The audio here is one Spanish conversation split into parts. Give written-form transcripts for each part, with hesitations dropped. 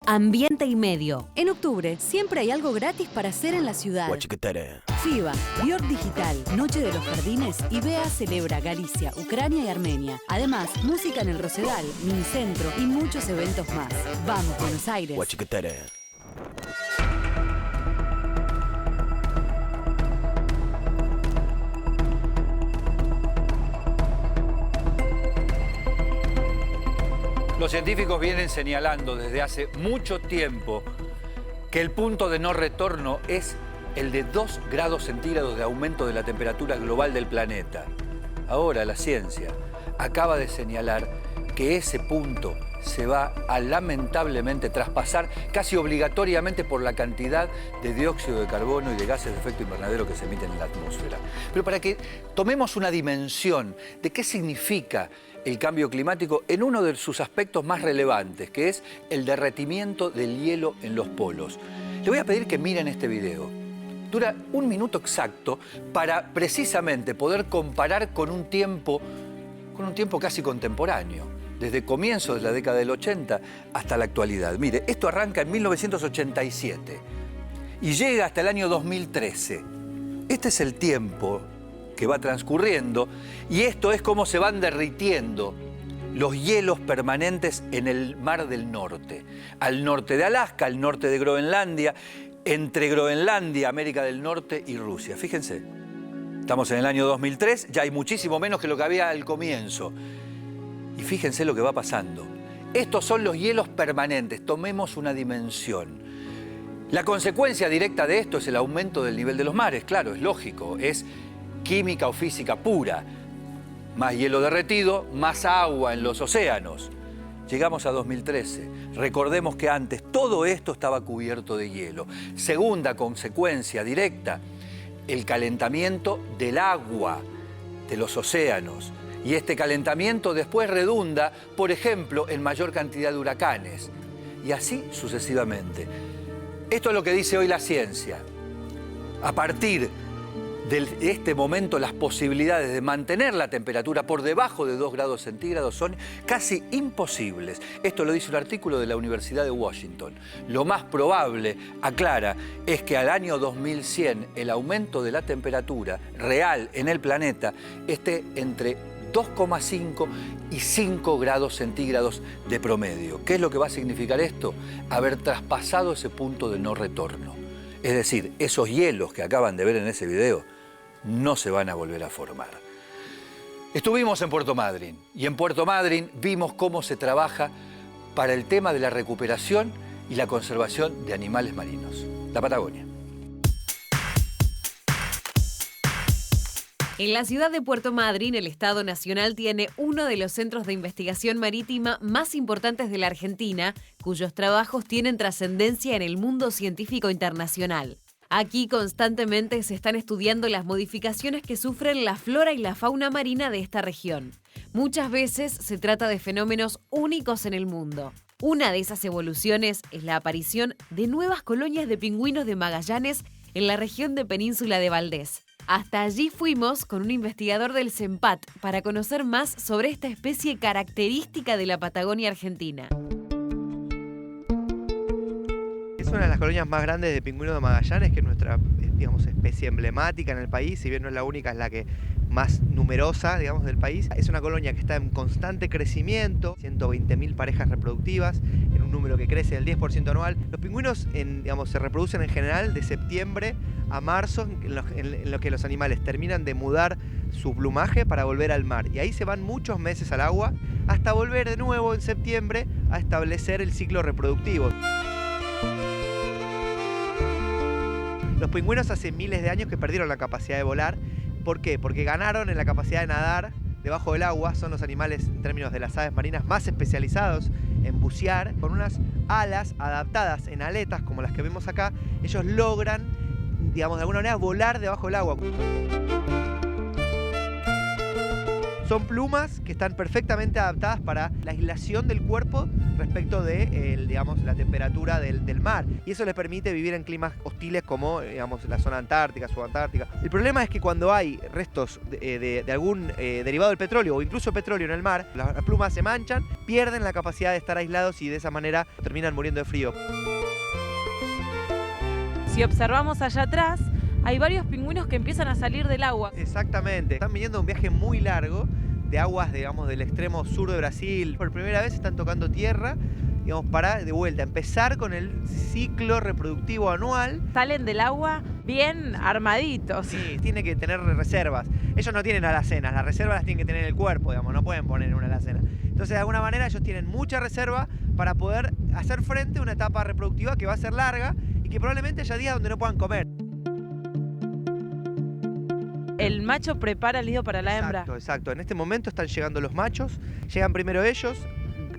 Ambiente y medio. En octubre siempre hay algo gratis para hacer en la ciudad. FIBA, Björk Digital, Noche de los Jardines y BEA celebra Galicia, Ucrania y Armenia. Además, música en el Rosedal, Minicentro y muchos eventos más. Vamos, Buenos Aires. Los científicos vienen señalando desde hace mucho tiempo que el punto de no retorno es el de 2 grados centígrados de aumento de la temperatura global del planeta. Ahora la ciencia acaba de señalar que ese punto se va a lamentablemente traspasar casi obligatoriamente por la cantidad de dióxido de carbono y de gases de efecto invernadero que se emiten en la atmósfera. Pero para que tomemos una dimensión de qué significa el cambio climático en uno de sus aspectos más relevantes, que es el derretimiento del hielo en los polos. Le voy a pedir que miren este video. Dura 1 minuto exacto para precisamente poder comparar con un tiempo casi contemporáneo, desde comienzos de la década del 80 hasta la actualidad. Mire, esto arranca en 1987 y llega hasta el año 2013. Este es el tiempo que va transcurriendo y esto es cómo se van derritiendo los hielos permanentes en el Mar del Norte. Al norte de Alaska, al norte de Groenlandia, entre Groenlandia, América del Norte y Rusia. Fíjense, estamos en el año 2003, ya hay muchísimo menos que lo que había al comienzo. Y fíjense lo que va pasando. Estos son los hielos permanentes, tomemos una dimensión. La consecuencia directa de esto es el aumento del nivel de los mares, claro, es lógico, es química o física pura. Más hielo derretido, más agua en los océanos. Llegamos a 2013. Recordemos que antes todo esto estaba cubierto de hielo. Segunda consecuencia directa, el calentamiento del agua de los océanos. Y este calentamiento después redunda, por ejemplo, en mayor cantidad de huracanes. Y así sucesivamente. Esto es lo que dice hoy la ciencia. A partir de este momento, las posibilidades de mantener la temperatura por debajo de 2 grados centígrados son casi imposibles. Esto lo dice un artículo de la Universidad de Washington. Lo más probable, aclara, es que al año 2100 el aumento de la temperatura real en el planeta esté entre 2,5 y 5 grados centígrados de promedio. ¿Qué es lo que va a significar esto? Haber traspasado ese punto de no retorno. Es decir, esos hielos que acaban de ver en ese video no se van a volver a formar. Estuvimos en Puerto Madryn y en Puerto Madryn vimos cómo se trabaja para el tema de la recuperación y la conservación de animales marinos. La Patagonia. En la ciudad de Puerto Madryn, el Estado Nacional tiene uno de los centros de investigación marítima más importantes de la Argentina, cuyos trabajos tienen trascendencia en el mundo científico internacional. Aquí constantemente se están estudiando las modificaciones que sufren la flora y la fauna marina de esta región. Muchas veces se trata de fenómenos únicos en el mundo. Una de esas evoluciones es la aparición de nuevas colonias de pingüinos de Magallanes en la región de Península de Valdés. Hasta allí fuimos con un investigador del CENPAT para conocer más sobre esta especie característica de la Patagonia Argentina. Es una de las colonias más grandes de pingüinos de Magallanes, que es nuestra, digamos, especie emblemática en el país. Si bien no es la única, es la que más numerosa, digamos, del país. Es una colonia que está en constante crecimiento, 120.000 parejas reproductivas, en un número que crece del 10% anual. Los pingüinos, digamos, se reproducen en general de septiembre a marzo, en lo que los animales terminan de mudar su plumaje para volver al mar. Y ahí se van muchos meses al agua hasta volver de nuevo en septiembre a establecer el ciclo reproductivo. Los pingüinos hace miles de años que perdieron la capacidad de volar. ¿Por qué? Porque ganaron en la capacidad de nadar debajo del agua. Son los animales, en términos de las aves marinas, más especializados en bucear. Con unas alas adaptadas en aletas, como las que vemos acá, ellos logran, digamos, de alguna manera volar debajo del agua. Son plumas que están perfectamente adaptadas para la aislación del cuerpo respecto de digamos, la temperatura del mar. Y eso les permite vivir en climas hostiles como digamos, la zona antártica, subantártica. El problema es que cuando hay restos de algún derivado del petróleo o incluso petróleo en el mar, las plumas se manchan, pierden la capacidad de estar aislados y de esa manera terminan muriendo de frío. Si observamos allá atrás, hay varios pingüinos que empiezan a salir del agua. Exactamente. Están viniendo un viaje muy largo de aguas, digamos, del extremo sur de Brasil. Por primera vez están tocando tierra, digamos, para de vuelta empezar con el ciclo reproductivo anual. Salen del agua bien armaditos. Sí, tiene que tener reservas. Ellos no tienen alacenas, las reservas las tienen que tener en el cuerpo, digamos, no pueden poner en una alacena. Entonces, de alguna manera, ellos tienen mucha reserva para poder hacer frente a una etapa reproductiva que va a ser larga y que probablemente haya días donde no puedan comer. El macho prepara el nido para la hembra. Exacto. En este momento están llegando los machos, llegan primero ellos,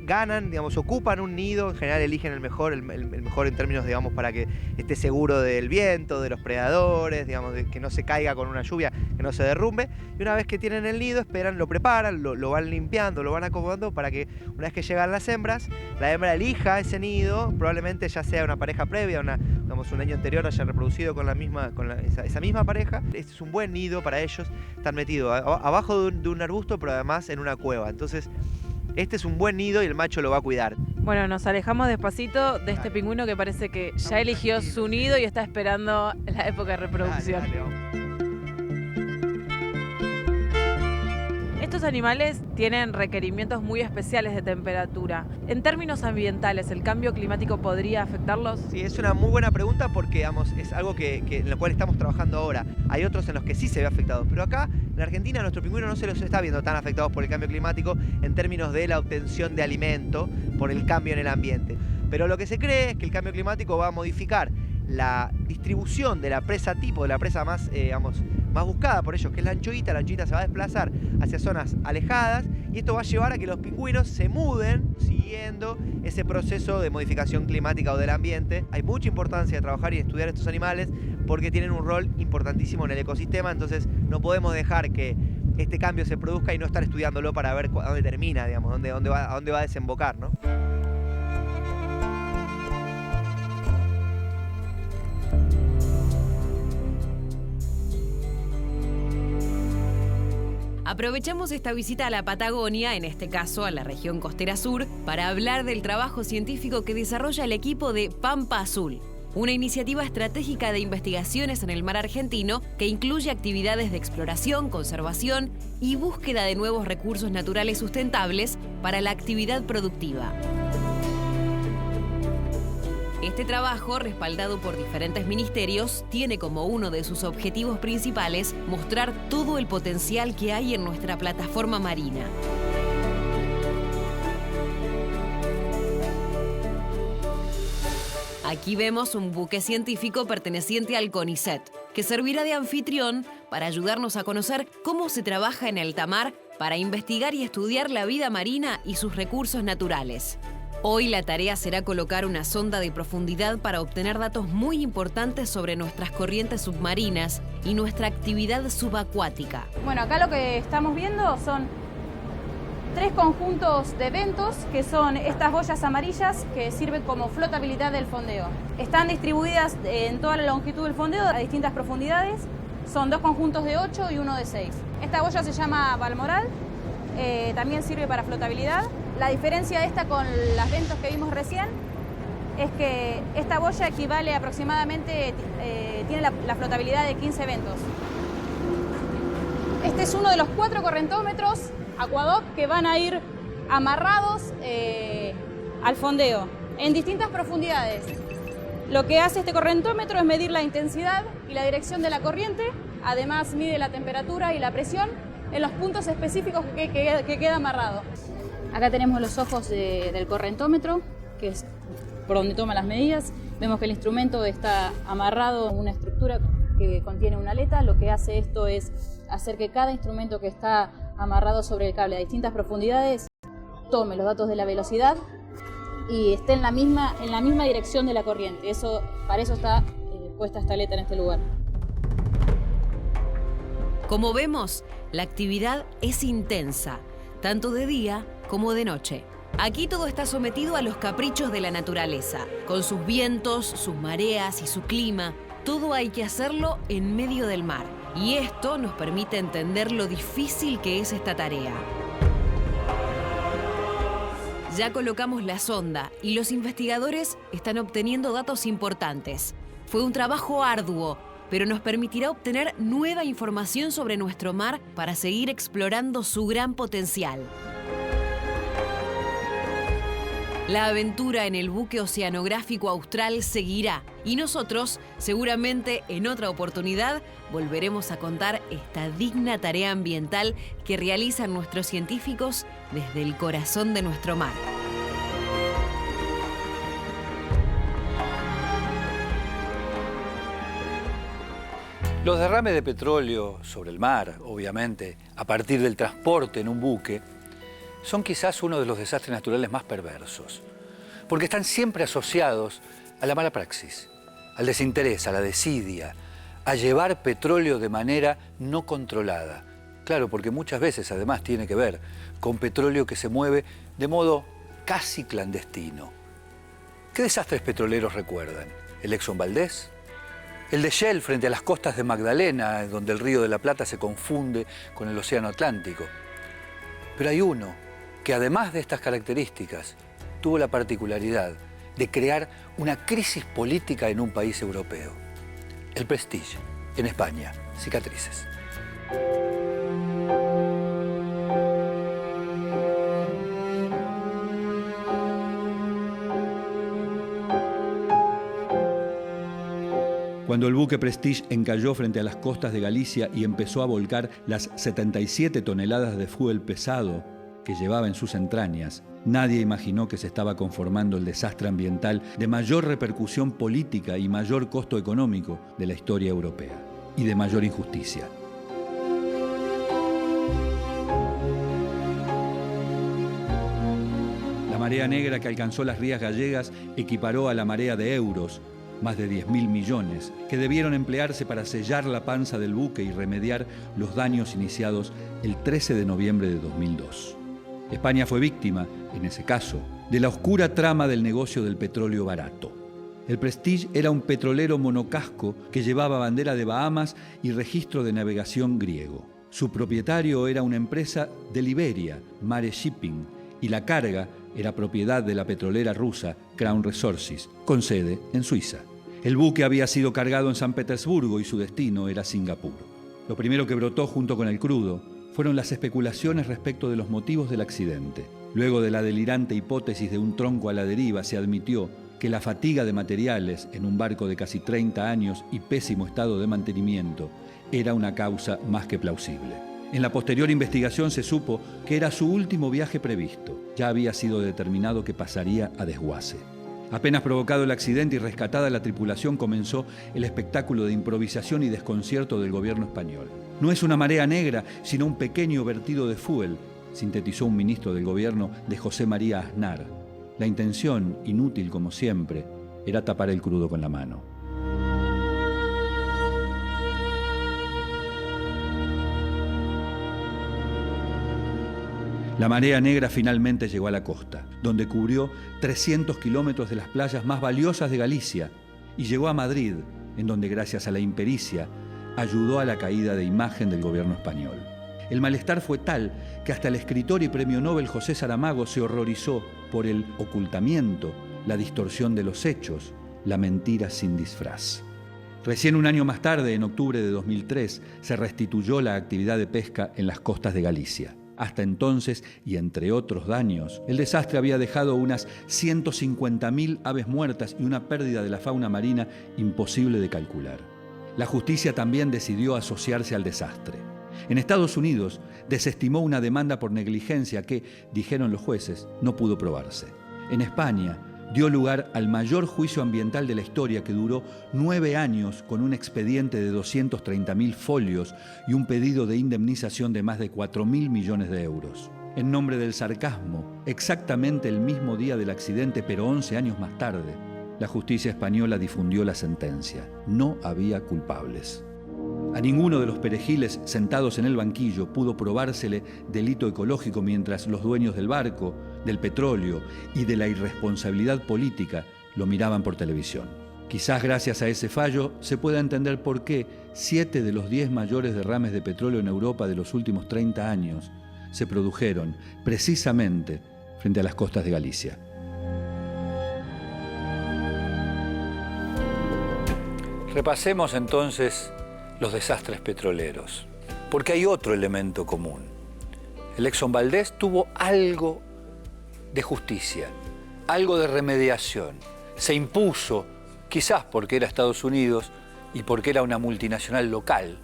ganan, digamos, ocupan un nido, en general eligen el mejor en términos, digamos, para que esté seguro del viento, de los predadores, digamos, de que no se caiga con una lluvia, que no se derrumbe. Y una vez que tienen el nido, esperan, lo preparan, lo van limpiando, lo van acomodando para que una vez que llegan las hembras, la hembra elija ese nido, probablemente ya sea una pareja previa, digamos, un año anterior haya reproducido con esa misma pareja. Este es un buen nido para ellos, están metidos abajo de un arbusto, pero además en una cueva. Entonces, este es un buen nido y el macho lo va a cuidar. Bueno, nos alejamos despacito de este pingüino que parece que ya eligió su nido y está esperando la época de reproducción. Dale. Estos animales tienen requerimientos muy especiales de temperatura. En términos ambientales, ¿el cambio climático podría afectarlos? Sí, es una muy buena pregunta porque, digamos, es algo en lo cual estamos trabajando ahora. Hay otros en los que sí se ve afectado, pero acá en Argentina nuestro pingüino no se los está viendo tan afectados por el cambio climático en términos de la obtención de alimento por el cambio en el ambiente. Pero lo que se cree es que el cambio climático va a modificar la distribución de la presa tipo, de la presa más, más buscada por ellos, que es la anchoita. La anchoita se va a desplazar hacia zonas alejadas y esto va a llevar a que los pingüinos se muden siguiendo ese proceso de modificación climática o del ambiente. Hay mucha importancia de trabajar y estudiar estos animales porque tienen un rol importantísimo en el ecosistema, entonces no podemos dejar que este cambio se produzca y no estar estudiándolo para ver a dónde termina, digamos, a dónde va a desembocar, ¿no? Aprovechamos esta visita a la Patagonia, en este caso a la región costera sur, para hablar del trabajo científico que desarrolla el equipo de Pampa Azul, una iniciativa estratégica de investigaciones en el mar argentino que incluye actividades de exploración, conservación y búsqueda de nuevos recursos naturales sustentables para la actividad productiva. Este trabajo, respaldado por diferentes ministerios, tiene como uno de sus objetivos principales mostrar todo el potencial que hay en nuestra plataforma marina. Aquí vemos un buque científico perteneciente al CONICET, que servirá de anfitrión para ayudarnos a conocer cómo se trabaja en alta mar para investigar y estudiar la vida marina y sus recursos naturales. Hoy la tarea será colocar una sonda de profundidad para obtener datos muy importantes sobre nuestras corrientes submarinas y nuestra actividad subacuática. Bueno, acá lo que estamos viendo son 3 conjuntos de ventos, que son estas boyas amarillas que sirven como flotabilidad del fondeo. Están distribuidas en toda la longitud del fondeo a distintas profundidades. Son 2 conjuntos de 8 y 1 de 6. Esta boya se llama Balmoral, también sirve para flotabilidad. La diferencia de esta con las ventos que vimos recién es que esta boya equivale aproximadamente, tiene la flotabilidad de 15 ventos. Este es uno de los 4 correntómetros Aquadoc que van a ir amarrados al fondeo en distintas profundidades. Lo que hace este correntómetro es medir la intensidad y la dirección de la corriente, además mide la temperatura y la presión en los puntos específicos que queda amarrado. Acá tenemos los ojos del correntómetro, que es por donde toma las medidas. Vemos que el instrumento está amarrado a una estructura que contiene una aleta. Lo que hace esto es hacer que cada instrumento que está amarrado sobre el cable a distintas profundidades tome los datos de la velocidad y esté en la misma dirección de la corriente. Para eso está puesta esta aleta en este lugar. Como vemos, la actividad es intensa, tanto de día como de noche. Aquí todo está sometido a los caprichos de la naturaleza, con sus vientos, sus mareas y su clima. Todo hay que hacerlo en medio del mar. Y esto nos permite entender lo difícil que es esta tarea. Ya colocamos la sonda y los investigadores están obteniendo datos importantes. Fue un trabajo arduo, pero nos permitirá obtener nueva información sobre nuestro mar para seguir explorando su gran potencial. La aventura en el buque oceanográfico austral seguirá y nosotros, seguramente en otra oportunidad, volveremos a contar esta digna tarea ambiental que realizan nuestros científicos desde el corazón de nuestro mar. Los derrames de petróleo sobre el mar, obviamente, a partir del transporte en un buque, son quizás uno de los desastres naturales más perversos, porque están siempre asociados a la mala praxis, al desinterés, a la desidia, a llevar petróleo de manera no controlada. Claro, porque muchas veces además tiene que ver con petróleo que se mueve de modo casi clandestino. ¿Qué desastres petroleros recuerdan? ¿El Exxon Valdez? El de Shell frente a las costas de Magdalena, donde el río de la Plata se confunde con el océano Atlántico. Pero hay uno que además de estas características, tuvo la particularidad de crear una crisis política en un país europeo. El Prestige, en España, Cicatrices. Cuando el buque Prestige encalló frente a las costas de Galicia y empezó a volcar las 77 toneladas de fuel pesado que llevaba en sus entrañas, nadie imaginó que se estaba conformando el desastre ambiental de mayor repercusión política y mayor costo económico de la historia europea, y de mayor injusticia. La marea negra que alcanzó las rías gallegas equiparó a la marea de euros, más de 10.000 millones, que debieron emplearse para sellar la panza del buque y remediar los daños iniciados el 13 de noviembre de 2002. España fue víctima, en ese caso, de la oscura trama del negocio del petróleo barato. El Prestige era un petrolero monocasco que llevaba bandera de Bahamas y registro de navegación griego. Su propietario era una empresa de Liberia, Mare Shipping, y la carga era propiedad de la petrolera rusa Crown Resources, con sede en Suiza. El buque había sido cargado en San Petersburgo y su destino era Singapur. Lo primero que brotó junto con el crudo fueron las especulaciones respecto de los motivos del accidente. Luego de la delirante hipótesis de un tronco a la deriva, se admitió que la fatiga de materiales en un barco de casi 30 años y pésimo estado de mantenimiento era una causa más que plausible. En la posterior investigación se supo que era su último viaje previsto. Ya había sido determinado que pasaría a desguace. Apenas provocado el accidente y rescatada la tripulación, comenzó el espectáculo de improvisación y desconcierto del gobierno español. No es una marea negra, sino un pequeño vertido de fuel, sintetizó un ministro del gobierno de José María Aznar. La intención, inútil como siempre, era tapar el crudo con la mano. La marea negra finalmente llegó a la costa, donde cubrió 300 kilómetros de las playas más valiosas de Galicia y llegó a Madrid, en donde gracias a la impericia ayudó a la caída de imagen del gobierno español. El malestar fue tal que hasta el escritor y premio Nobel José Saramago se horrorizó por el ocultamiento, la distorsión de los hechos, la mentira sin disfraz. Recién un año más tarde, en octubre de 2003, se restituyó la actividad de pesca en las costas de Galicia. Hasta entonces, y entre otros daños, el desastre había dejado unas 150.000 aves muertas y una pérdida de la fauna marina imposible de calcular. La justicia también decidió asociarse al desastre. En Estados Unidos, desestimó una demanda por negligencia que, dijeron los jueces, no pudo probarse. En España, dio lugar al mayor juicio ambiental de la historia, que duró 9 años con un expediente de 230.000 folios y un pedido de indemnización de más de 4.000 millones de euros. En nombre del sarcasmo, exactamente el mismo día del accidente, pero 11 años más tarde, la justicia española difundió la sentencia. No había culpables. A ninguno de los perejiles sentados en el banquillo pudo probársele delito ecológico mientras los dueños del barco, del petróleo y de la irresponsabilidad política lo miraban por televisión. Quizás gracias a ese fallo se pueda entender por qué 7 de los 10 mayores derrames de petróleo en Europa de los últimos 30 años se produjeron precisamente frente a las costas de Galicia. Repasemos entonces los desastres petroleros, porque hay otro elemento común. El Exxon Valdez tuvo algo de justicia, algo de remediación. Se impuso, quizás porque era Estados Unidos y porque era una multinacional local,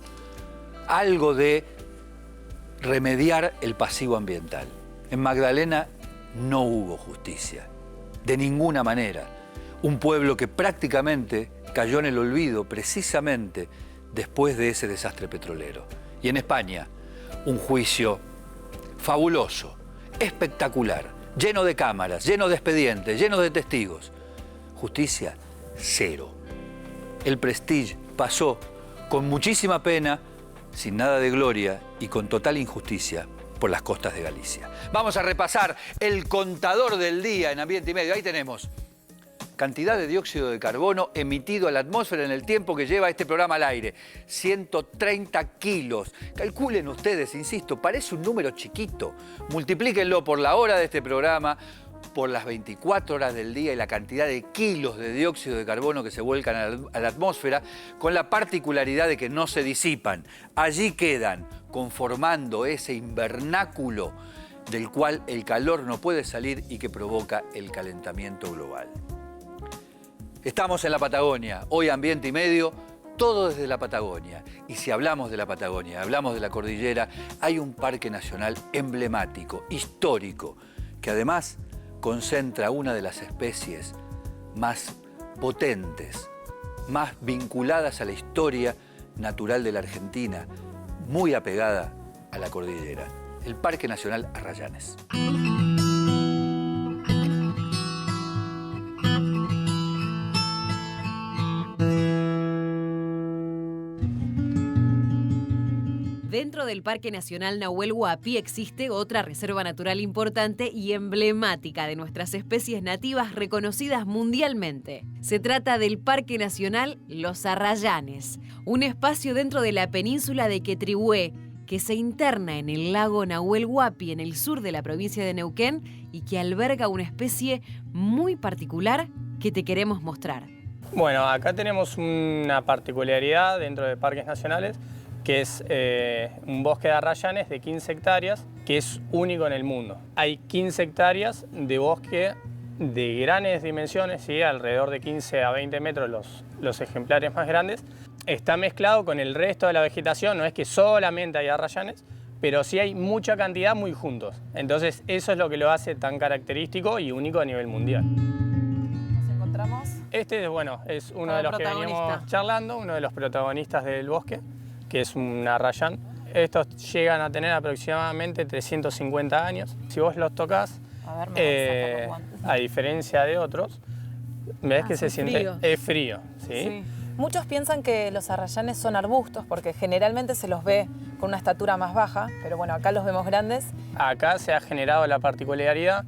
algo de remediar el pasivo ambiental. En Magdalena no hubo justicia, de ninguna manera. Un pueblo que prácticamente cayó en el olvido precisamente después de ese desastre petrolero. Y en España, un juicio fabuloso, espectacular, lleno de cámaras, lleno de expedientes, lleno de testigos. Justicia, cero. El Prestige pasó con muchísima pena, sin nada de gloria y con total injusticia por las costas de Galicia. Vamos a repasar el contador del día en Ambiente y Medio. Ahí tenemos cantidad de dióxido de carbono emitido a la atmósfera en el tiempo que lleva este programa al aire. 130 kilos. Calculen ustedes, insisto, parece un número chiquito. Multiplíquenlo por la hora de este programa, por las 24 horas del día y la cantidad de kilos de dióxido de carbono que se vuelcan a la atmósfera, con la particularidad de que no se disipan. Allí quedan, conformando ese invernáculo del cual el calor no puede salir y que provoca el calentamiento global. Estamos en la Patagonia, hoy Ambiente y Medio, todo desde la Patagonia. Y si hablamos de la Patagonia, hablamos de la cordillera, hay un parque nacional emblemático, histórico, que además concentra una de las especies más potentes, más vinculadas a la historia natural de la Argentina, muy apegada a la cordillera, el Parque Nacional Arrayanes. Dentro del Parque Nacional Nahuel Huapi existe otra reserva natural importante y emblemática de nuestras especies nativas reconocidas mundialmente. Se trata del Parque Nacional Los Arrayanes, un espacio dentro de la península de Quetrihué que se interna en el lago Nahuel Huapi en el sur de la provincia de Neuquén y que alberga una especie muy particular que te queremos mostrar. Bueno, acá tenemos una particularidad dentro de parques nacionales, que es un bosque de arrayanes de 15 hectáreas, que es único en el mundo. Hay 15 hectáreas de bosque de grandes dimensiones, ¿sí? Alrededor de 15 a 20 metros los ejemplares más grandes. Está mezclado con el resto de la vegetación, no es que solamente hay arrayanes, pero sí hay mucha cantidad muy juntos. Entonces eso es lo que lo hace tan característico y único a nivel mundial. ¿Nos encontramos? Este, bueno, es uno de los que venimos charlando, uno de los protagonistas del bosque, que es un arrayán. Estos llegan a tener aproximadamente 350 años. Si vos los tocas, a diferencia de otros, ves que se siente frío. ¿Sí? Sí. Muchos piensan que los arrayanes son arbustos porque generalmente se los ve con una estatura más baja, pero bueno, acá los vemos grandes. Acá se ha generado la particularidad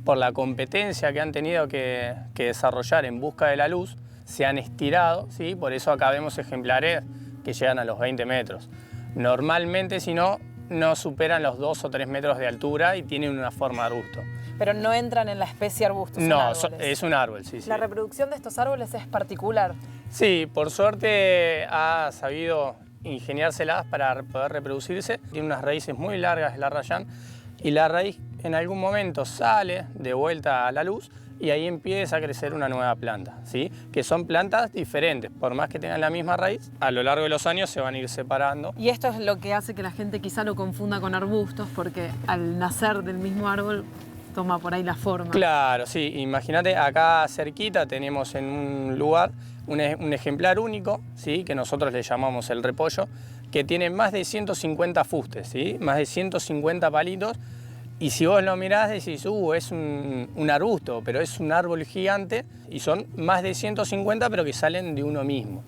por la competencia que han tenido que desarrollar en busca de la luz, se han estirado, ¿sí? Por eso acá vemos ejemplares que llegan a los 20 metros. Normalmente, si no, no superan los 2 o 3 metros de altura y tienen una forma de arbusto. Pero no entran en la especie arbusto. No, es un árbol, sí. La reproducción de estos árboles es particular. Sí, por suerte ha sabido ingeniárselas para poder reproducirse. Tiene unas raíces muy largas el arrayán y la raíz en algún momento sale de vuelta a la luz y ahí empieza a crecer una nueva planta, ¿sí? Que son plantas diferentes, por más que tengan la misma raíz, a lo largo de los años se van a ir separando. Y esto es lo que hace que la gente quizá lo confunda con arbustos, porque al nacer del mismo árbol toma por ahí la forma. Claro, sí, imagínate, acá cerquita tenemos en un lugar un ejemplar único, ¿sí? Que nosotros le llamamos el repollo, que tiene más de 150 fustes, ¿sí? Más de 150 palitos. Y si vos lo mirás decís, es un arbusto, pero es un árbol gigante y son más de 150 pero que salen de uno mismo.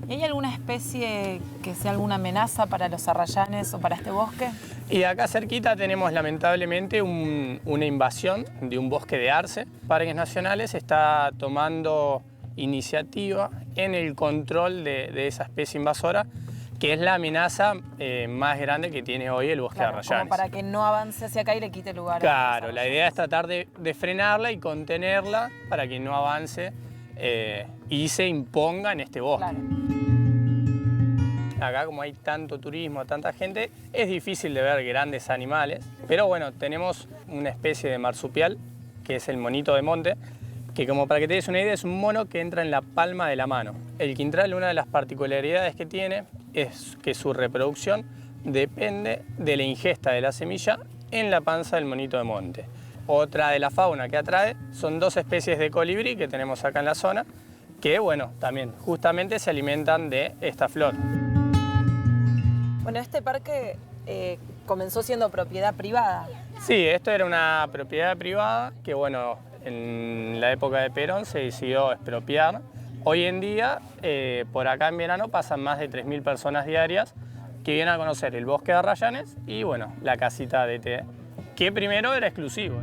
¿Y hay alguna especie que sea alguna amenaza para los arrayanes o para este bosque? Y acá cerquita tenemos lamentablemente una invasión de un bosque de arce. Parques Nacionales está tomando iniciativa en el control de esa especie invasora, que es la amenaza más grande que tiene hoy el bosque de arrayanes. Como para que no avance hacia acá y le quite lugar. Claro, la idea es tratar de frenarla y contenerla para que no avance y se imponga en este bosque. Claro. Acá, como hay tanto turismo, tanta gente, es difícil de ver grandes animales, pero bueno, tenemos una especie de marsupial, que es el monito de monte, que, como para que te des una idea, es un mono que entra en la palma de la mano. El quintral, una de las particularidades que tiene es que su reproducción depende de la ingesta de la semilla en la panza del monito de monte. Otra de la fauna que atrae son 2 especies de colibrí que tenemos acá en la zona, que bueno, también justamente se alimentan de esta flor. Bueno, este parque comenzó siendo propiedad privada. Sí, esto era una propiedad privada que, bueno, en la época de Perón se decidió expropiar. Hoy en día, por acá en verano, pasan más de 3.000 personas diarias que vienen a conocer el bosque de Arrayanes y, bueno, la casita de té, que primero era exclusivo.